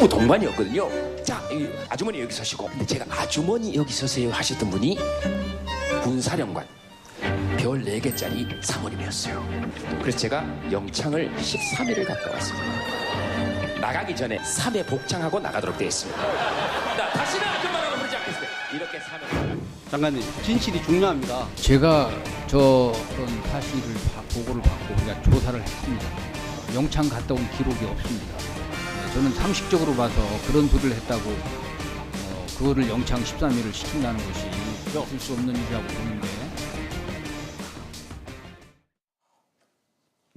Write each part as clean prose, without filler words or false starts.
부부 동반이었거든요. 자, 이 아주머니 여기 서시고. 근데 제가 아주머니 여기 서세요 하셨던 분이 군사령관 별 4개짜리 사모님이었어요. 그래서 제가 영창을 13일을 갔다 왔습니다. 나가기 전에 3회 복장하고 나가도록 되어 있습니다. 나 다시는 아줌마라고 부르지 않겠습니다. 이렇게 3회. 장관님, 진실이 중요합니다. 제가 저런 사실을 보고를 받고 우리가 조사를 했습니다. 영창 갔다 온 기록이 없습니다. 저는 상식적으로 봐서 그런 소리를 했다고 그거를 영창 13일을 시킨다는 것이 있을 수 없는 일이라고 보는데.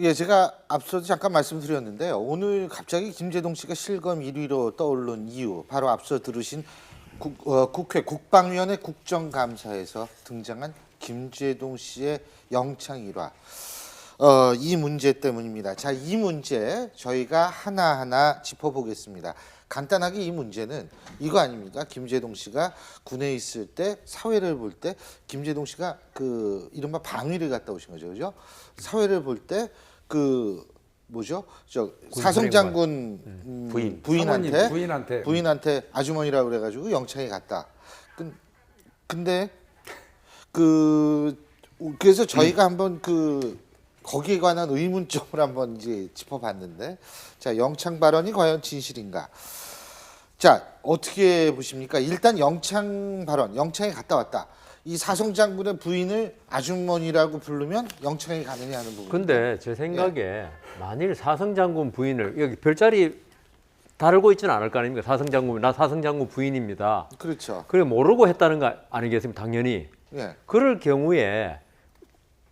예, 제가 앞서도 잠깐 말씀드렸는데요. 오늘 갑자기 김제동 씨가 실검 1위로 떠오른 이유, 바로 앞서 들으신 국회 국방위원회 국정감사에서 등장한 김제동 씨의 영창 일화. 이 문제 때문입니다. 자, 이 문제 저희가 하나하나 짚어보겠습니다. 간단하게 이 문제는 이거 아닙니까? 김제동 씨가 군에 있을 때 사회를 볼 때 김제동 씨가 그 이른바 방위를 갔다 오신 거죠, 그죠? 사회를 볼 때 그 뭐죠? 저 사성장군 부인한테 아주머니라고 그래가지고 영창에 갔다. 근데 그래서 저희가 한번 거기에 관한 의문점을 한번 이제 짚어봤는데, 자, 영창 발언이 과연 진실인가? 자, 어떻게 보십니까? 일단 영창 발언, 영창에 갔다 왔다. 이 사성장군의 부인을 아주머니라고 부르면 영창에 가느냐 하는 부분. 근데 제 생각에 만일 사성장군 부인을 여기 별자리 다르고 있지는 않을 거 아닙니까? 사성장군, 나 사성장군 부인입니다. 그렇죠. 그래 모르고 했다는 거 아니겠습니까? 당연히. 예. 그럴 경우에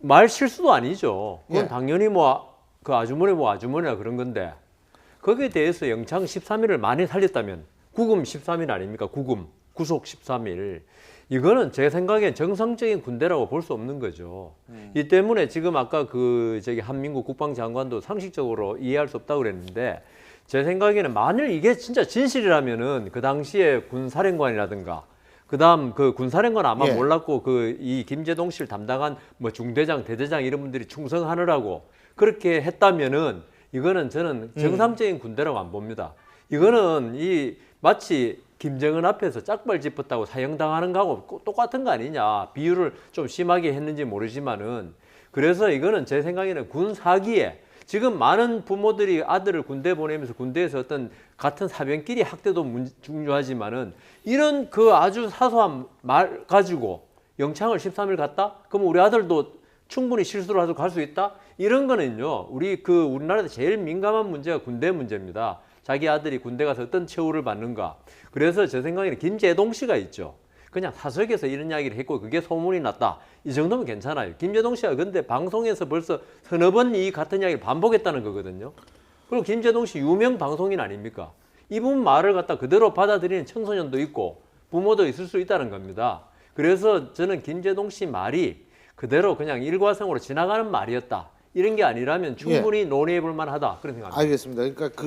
말 실수도 아니죠. 그건 예. 당연히 그 아주머니나 그런 건데 거기에 대해서 영창 13일을 많이 살렸다면 구금 13일 아닙니까? 구속 13일. 이거는 제 생각엔 정상적인 군대라고 볼 수 없는 거죠. 이 때문에 지금 아까 한민국 국방장관도 상식적으로 이해할 수 없다고 그랬는데 제 생각에는 만일 이게 진짜 진실이라면은 그 당시에 군사령관이라든가 그다음 그 군사령관 아마 예. 몰랐고 이 김제동 씨를 담당한 중대장, 대대장 이런 분들이 충성하느라고 그렇게 했다면은 이거는 저는 정상적인 군대라고 안 봅니다. 이거는 마치 김정은 앞에서 짝발 짚었다고 사형당하는 거하고 똑같은 거 아니냐. 비유를 좀 심하게 했는지 모르지만은 그래서 이거는 제 생각에는 군 사기에 지금 많은 부모들이 아들을 군대 보내면서 군대에서 어떤 같은 사병끼리 학대도 중요하지만은 이런 아주 사소한 말 가지고 영창을 13일 갔다? 그럼 우리 아들도 충분히 실수를 해서 갈 수 있다? 이런 거는요. 우리나라에서 제일 민감한 문제가 군대 문제입니다. 자기 아들이 군대 가서 어떤 처우를 받는가. 그래서 제 생각에는 김제동 씨가 있죠. 그냥 사석에서 이런 이야기를 했고 그게 소문이 났다. 이 정도면 괜찮아요. 김제동 씨가 근데 방송에서 벌써 서너 번 이 같은 이야기를 반복했다는 거거든요. 그리고 김제동 씨 유명 방송인 아닙니까? 이분 말을 갖다 그대로 받아들이는 청소년도 있고 부모도 있을 수 있다는 겁니다. 그래서 저는 김제동 씨 말이 그대로 그냥 일과성으로 지나가는 말이었다. 이런 게 아니라면 충분히 논의해 볼 만하다. 그런 생각입니다. 알겠습니다. 그러니까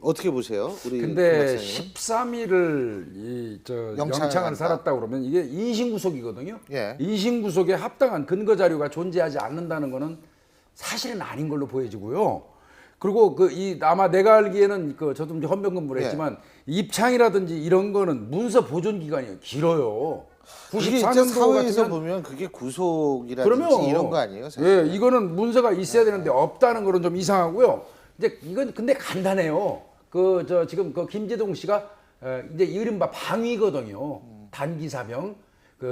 어떻게 보세요? 근데 13일을 영창을 살았다 그러면 이게 인신구속이거든요. 예. 인신구속에 합당한 근거 자료가 존재하지 않는다는 거는 사실은 아닌 걸로 보여지고요. 그리고 아마 내가 알기에는 저도 이제 헌병근무를 했지만 입창이라든지 이런 거는 문서 보존 기간이 길어요. 94년도 사회에서 같으면 보면 그게 구속이라든지 이런 거 아니에요? 사실? 예, 이거는 문서가 있어야 되는데 없다는 거는 좀 이상하고요. 이제 이건 근데 간단해요. 지금 김제동 씨가 이제 이른바 방위거든요. 단기사병.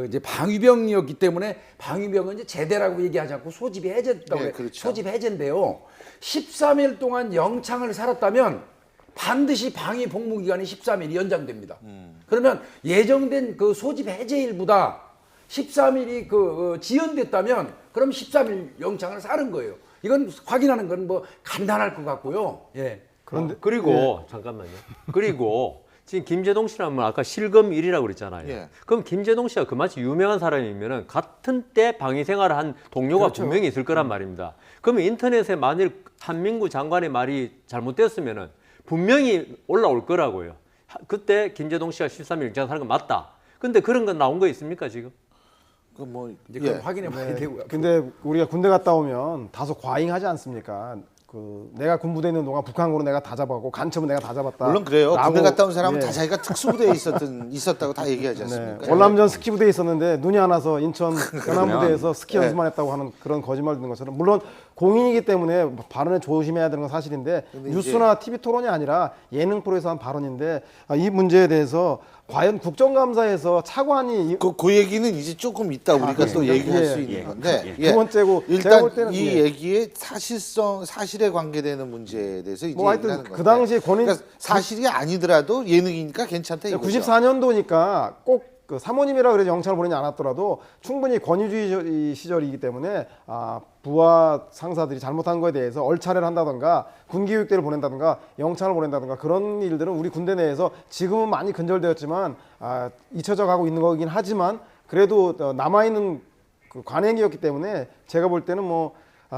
이제 방위병이었기 때문에 방위병은 이제 제대라고 얘기하지 않고 소집이 해제했다고 네, 그렇죠. 소집 해제인데요. 13일 동안 영창을 살았다면 반드시 방위 복무 기간이 13일이 연장됩니다. 그러면 예정된 소집 해제일보다 13일이 지연됐다면 그럼 13일 영창을 사는 거예요. 이건 확인하는 건 간단할 것 같고요. 예. 그리고 잠깐만요. 그리고 지금 김제동 씨라면 아까 실검 1위라고 그랬잖아요. 예. 그럼 김제동 씨가 그마치 유명한 사람이면은 같은 때 방위 생활을 한 동료가 그렇죠. 분명히 있을 거란 말입니다. 그러면 인터넷에 만일 한민구 장관의 말이 잘못됐으면은 분명히 올라올 거라고요. 그때 김제동 씨가 13일 영장 사는 건 맞다. 근데 그런 건 나온 거 있습니까 지금? 이제 그건 확인해 봐야 되고요. 근데 우리가 군대 갔다 오면 다소 과잉하지 않습니까? 내가 군부대에 있는 동안 북한군은 내가 다 잡았고 간첩은 내가 다 잡았다. 물론 그래요. 라고, 군대 갔다 온 사람은 예. 다 자기가 특수부대에 있었다고 다 얘기하지 않습니까? 네. 월남전 스키 부대에 있었는데 눈이 안 와서 인천 연안부대에서 스키 연습만 했다고 하는 그런 거짓말 듣는 것처럼 물론 공인이기 때문에 발언에 조심해야 되는 건 사실인데 뉴스나 TV 토론이 아니라 예능 프로에서 한 발언인데 이 문제에 대해서 과연 국정감사에서 차관이 그 얘기는 이제 조금 이따 우리가 또 얘기할 예. 수 있는 건데 두 번째고 제가 일단 볼 때는 이 얘기의 사실에 관계되는 문제에 대해서 이제 뭐 얘기를 하여튼 하는 그 건데 당시에 권인 그러니까 사실이 아니더라도 예능이니까 괜찮다 이거죠. 94년도니까 꼭 그 사모님이라 그래서 영창을 보내지 않았더라도 충분히 권위주의 시절이기 때문에 부하 상사들이 잘못한 거에 대해서 얼차례를 한다던가 군기육대를 보낸다던가 영창을 보낸다던가 그런 일들은 우리 군대 내에서 지금은 많이 근절되었지만 잊혀져 가고 있는 거긴 하지만 그래도 남아있는 그 관행이었기 때문에 제가 볼 때는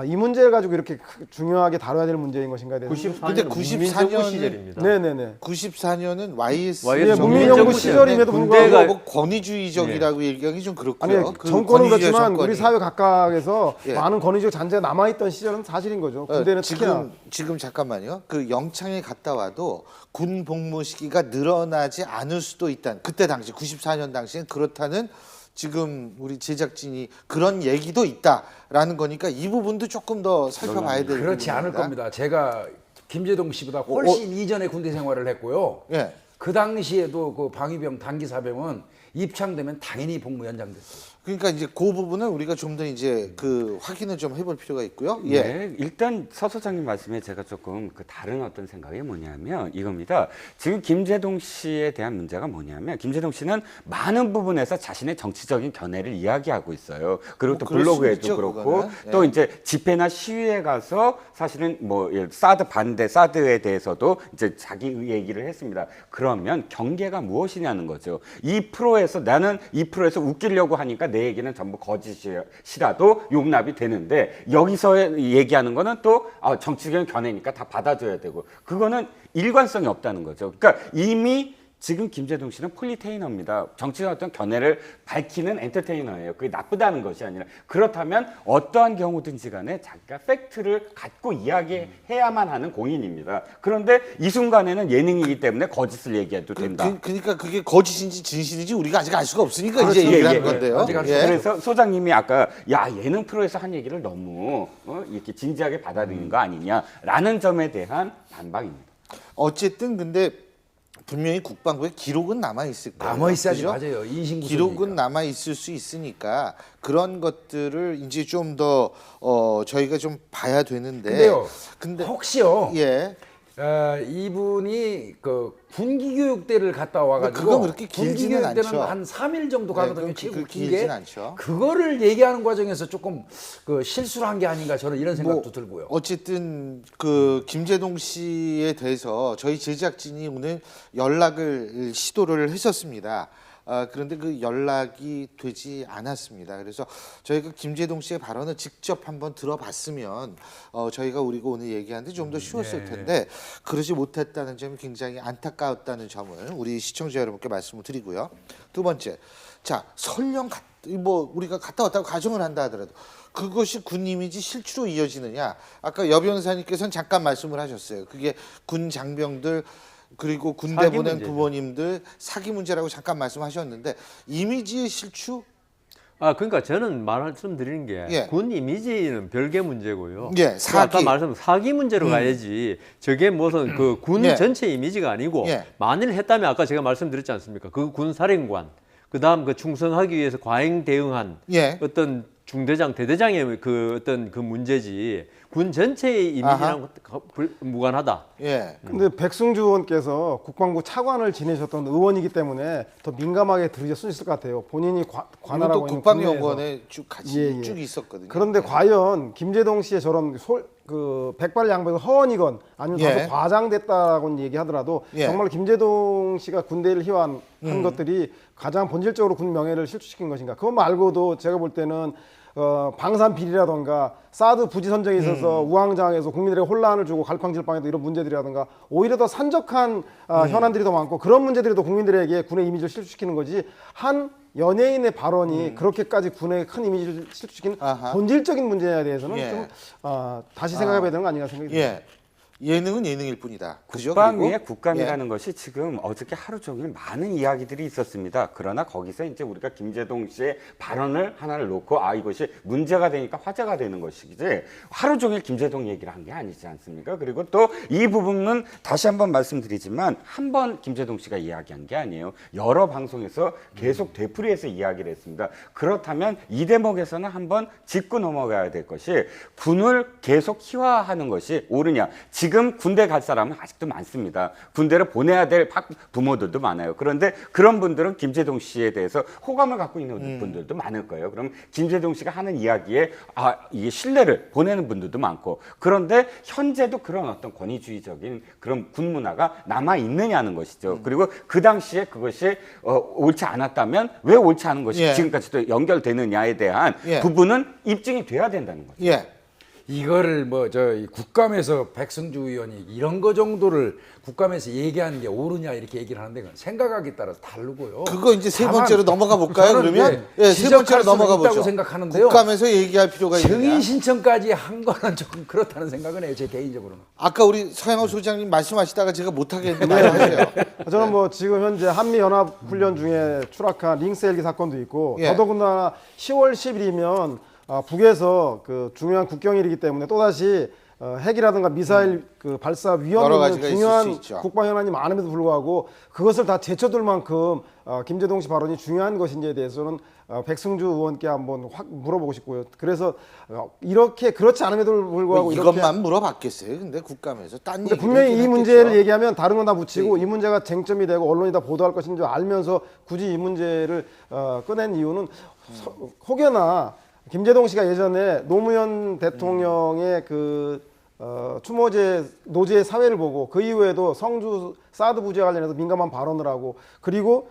이 문제를 가지고 이렇게 중요하게 다뤄야 될 문제인 것인가에 대해서. 근데 94년 시절입니다. 네네네. 94년은 YS 예, 문민정부 시절임에도 불구하고 뭐 권위주의적이라고 얘기하기 좀 아니 그렇고요. 그 정권은 권위주의 그렇지만 정권이. 우리 사회 각각에서 예. 많은 권위적 잔재가 남아있던 시절은 사실인 거죠. 군대는 특히나. 지금 잠깐만요. 그 영창에 갔다 와도 군 복무 시기가 늘어나지 않을 수도 있다. 그때 당시 94년 당시엔 그렇다는 지금 우리 제작진이 그런 얘기도 있다라는 거니까 이 부분도 조금 더 살펴봐야 될 그렇지 않을 겁니다. 제가 김재동 씨보다 훨씬 이전에 군대 생활을 했고요. 예. 그 당시에도 그 방위병 단기 사병은 입창되면 당연히 복무 연장됐어요. 그러니까 이제 그 부분은 우리가 좀 더 이제 그 확인을 좀 해볼 필요가 있고요. 예. 네, 일단 서 소장님 말씀에 제가 조금 그 다른 어떤 생각이 뭐냐면 이겁니다. 지금 김재동 씨에 대한 문제가 뭐냐면 김재동 씨는 많은 부분에서 자신의 정치적인 견해를 이야기하고 있어요. 그리고 또 그럴 수 블로그에도 있죠, 그렇고 그거는. 또 예. 이제 집회나 시위에 가서 사실은 사드 반대 사드에 대해서도 이제 자기 얘기를 했습니다. 그러면 경계가 무엇이냐는 거죠. 이 프로에서 나는 이 프로에서 웃기려고 하니까 내 얘기는 전부 거짓이라도 용납이 되는데 여기서 얘기하는 거는 또 정치적인 견해니까 다 받아줘야 되고 그거는 일관성이 없다는 거죠. 그러니까 이미 지금 김재동 씨는 폴리테이너입니다. 정치적 어떤 견해를 밝히는 엔터테이너예요. 그게 나쁘다는 것이 아니라 그렇다면 어떠한 경우든지 간에 자기가 팩트를 갖고 이야기해야만 하는 공인입니다. 그런데 이 순간에는 예능이기 때문에 거짓을 얘기해도 된다. 그러니까 그게 거짓인지 진실인지 우리가 아직 알 수가 없으니까 그렇죠. 이제 얘기를 예, 하는 예. 건데요. 아직 알 수 예. 그래서 소장님이 아까 예능 프로에서 한 얘기를 너무 이렇게 진지하게 받아들이는 거 아니냐라는 점에 대한 반박입니다. 어쨌든 근데 분명히 국방부에 기록은 남아 있을 거예요. 남아 있어야지 그죠? 맞아요. 인신구속이니까. 기록은 남아 있을 수 있으니까 그런 것들을 이제 좀 더 저희가 좀 봐야 되는데. 근데요. 근데 혹시요. 예. 이분이 그 군기교육대를 갔다 와가지고 그건 그렇게 길지는 군기교육대는 않죠. 한 3일 정도 가거든요. 네, 최고 그건 긴 길진 게. 않죠. 그거를 얘기하는 과정에서 조금 그 실수를 한 게 아닌가 저는 이런 생각도 들고요. 어쨌든 그 김재동 씨에 대해서 저희 제작진이 오늘 연락을 시도를 했었습니다. 그런데 그 연락이 되지 않았습니다. 그래서 저희가 김재동 씨의 발언을 직접 한번 들어봤으면 저희가 우리가 오늘 얘기하는데 좀 더 쉬웠을 텐데 그러지 못했다는 점이 굉장히 안타까웠다는 점을 우리 시청자 여러분께 말씀을 드리고요. 두 번째, 자 설령 뭐 우리가 갔다 왔다고 가정을 한다 하더라도 그것이 군 이미지 실추로 이어지느냐? 아까 여 변호사님께서는 잠깐 말씀을 하셨어요. 그게 군 장병들 그리고 군대 사기 보낸 문제죠. 부모님들 사기 문제라고 잠깐 말씀하셨는데 이미지의 실추? 그러니까 저는 말씀드리는 게 예. 군 이미지는 별개 문제고요. 예, 아까 사기. 말씀 사기 문제로 가야지. 저게 무슨 그 군 예. 전체 이미지가 아니고 예. 만일 했다면 아까 제가 말씀드렸지 않습니까? 그 군 사령관, 그다음 그 충성하기 위해서 과잉 대응한 예. 어떤 중대장, 대대장의 그 어떤 그 문제지 군 전체의 이미지랑 무관하다. 예. 근데 백승주 의원께서 국방부 차관을 지내셨던 의원이기 때문에 더 민감하게 들으실 수 있을 것 같아요. 본인이 관할하고 이것도 있는 국방연구원에 쭉 같이 예, 예. 쭉 있었거든요. 그런데 과연 김재동 씨의 저런 백발양배가 허언이건 아니면 예. 다소 과장됐다고는 얘기하더라도 예. 정말 김재동 씨가 군대를 희화한 것들이 가장 본질적으로 군 명예를 실추시킨 것인가? 그거 말고도 제가 볼 때는 방산 비리라던가 사드 부지 선정에 있어서 우왕좌왕해서 국민들에게 혼란을 주고 갈팡질팡해도 이런 문제들이라든가 오히려 더 산적한 현안들이 더 많고 그런 문제들이 더 국민들에게 군의 이미지를 실추시키는 거지 한 연예인의 발언이 그렇게까지 군에 큰 이미지를 실추시키는 아하. 본질적인 문제에 대해서는 예. 좀 다시 생각해봐야 되는 거 아닌가 생각이 듭니다. 예. 예능은 예능일 뿐이다. 그죠? 국방위의 그리고? 국감이라는 것이 지금 어저께 하루 종일 많은 이야기들이 있었습니다. 그러나 거기서 이제 우리가 김제동 씨의 발언을 하나를 놓고 이것이 문제가 되니까 화제가 되는 것이지 하루 종일 김제동 얘기를 한 게 아니지 않습니까? 그리고 또 이 부분은 다시 한번 말씀드리지만 한 번 김제동 씨가 이야기한 게 아니에요. 여러 방송에서 계속 되풀이해서 이야기를 했습니다. 그렇다면 이 대목에서는 한번 짚고 넘어가야 될 것이 군을 계속 희화화하는 것이 옳으냐. 지금 군대 갈 사람은 아직도 많습니다. 군대를 보내야 될 부모들도 많아요. 그런데 그런 분들은 김제동 씨에 대해서 호감을 갖고 있는 분들도 많을 거예요. 그럼 김제동 씨가 하는 이야기에 이게 신뢰를 보내는 분들도 많고 그런데 현재도 그런 어떤 권위주의적인 그런 군 문화가 남아 있느냐는 것이죠. 그리고 그 당시에 그것이 옳지 않았다면 왜 옳지 않은 것이 예. 지금까지도 연결되느냐에 대한 예. 부분은 입증이 돼야 된다는 거죠. 예. 이거를 국감에서 백승주 의원이 이런 거 정도를 국감에서 얘기하는 게 옳으냐 이렇게 얘기를 하는데 그건 생각하기에 따라서 다르고요. 그거 이제 세 다만 번째로 넘어가 볼까요? 저는 그러면 예, 세 번째로 지적할 수는 넘어가 있다고 보죠. 생각하는데요. 국감에서 얘기할 필요가 있느냐? 증인 신청까지 한 거는 조금 그렇다는 생각은 해요. 제 개인적으로는. 아까 우리 서양호 소장님 말씀하시다가 제가 못하겠는데 말하세요. 저는 뭐 지금 현재 한미 연합 훈련 중에 추락한 링스 헬기 사건도 있고 예. 더더군다나 10월 10일이면 북에서 그 중요한 국경일이기 때문에 또다시 핵이라든가 미사일 그 발사 여러 위험이 가지가 있는 있을 수 중요한 있죠. 국방 현안이 많음에도 불구하고 그것을 다 제쳐둘 만큼 김제동 씨 발언이 중요한 것인지에 대해서는 백승주 의원께 한번 확 물어보고 싶고요. 그래서 이렇게 그렇지 않음에도 불구하고 이렇게 이것만 물어봤겠어요. 근데 국감에서 딴 근데 얘기를 분명히 이 했겠죠. 문제를 얘기하면 다른 건 다 묻히고 이 문제가 쟁점이 되고 언론이 다 보도할 것인 줄 알면서 굳이 이 문제를 꺼낸 이유는 혹여나 김제동 씨가 예전에 노무현 대통령의 그 추모제 노제 사회를 보고 그 이후에도 성주 사드 부지와 관련해서 민감한 발언을 하고 그리고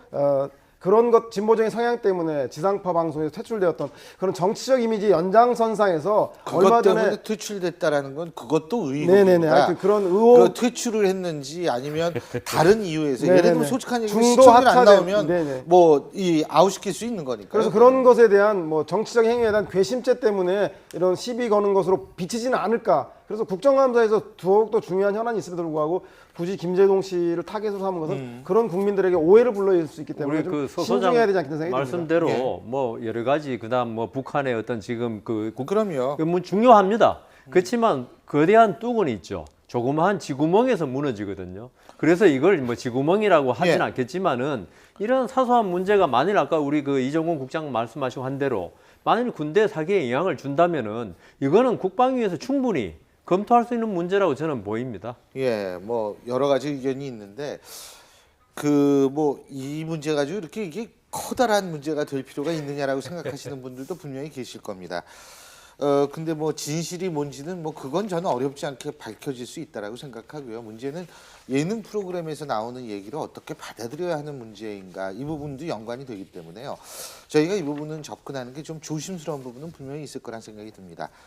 그런 것 진보적인 성향 때문에 지상파 방송에서 퇴출되었던 그런 정치적 이미지 연장선상에서 그것 얼마 때문에 전에 퇴출됐다라는 건 그것도 네네네 의혹입니다. 하여튼 그런 의혹 그 퇴출을 했는지 아니면 다른 이유에서 네네네. 예를 들면 솔직한 얘기 중도 시청률 안 하차된- 나오면 네네. 뭐 이 아웃시킬 수 있는 거니까. 그래서 그런 것에 대한 뭐 정치적 행위에 대한 괘씸죄 때문에 이런 시비 거는 것으로 비치지는 않을까. 그래서 국정감사에서 더욱더 중요한 현안이 있음에도 불구하고 굳이 김제동 씨를 타겟으로 삼은 것은 그런 국민들에게 오해를 불러일 수 있기 때문에 우리 좀 그 서 소장 신중해야 되지 않겠는 생각이 말씀대로 듭니다. 뭐 여러 가지 그다음 뭐 북한의 어떤 지금 그럼요. 뭐 중요합니다. 그렇지만 거대한 뚜껑이 있죠. 조그마한 쥐구멍에서 무너지거든요. 그래서 이걸 뭐 쥐구멍이라고 하진 예. 않겠지만은 이런 사소한 문제가 만일 아까 우리 그 이정훈 국장 말씀하신 한 대로 만일 군대 사기에 영향을 준다면은 이거는 국방위에서 충분히 검토할 수 있는 문제라고 저는 보입니다. 예, 뭐 여러 가지 의견이 있는데 그 뭐 이 문제 가지고 이렇게 이게 커다란 문제가 될 필요가 있느냐라고 생각하시는 분들도 분명히 계실 겁니다. 근데 뭐 진실이 뭔지는 뭐 그건 저는 어렵지 않게 밝혀질 수 있다라고 생각하고요. 문제는 예능 프로그램에서 나오는 얘기를 어떻게 받아들여야 하는 문제인가 이 부분도 연관이 되기 때문에요. 저희가 이 부분은 접근하는 게 좀 조심스러운 부분은 분명히 있을 거란 생각이 듭니다.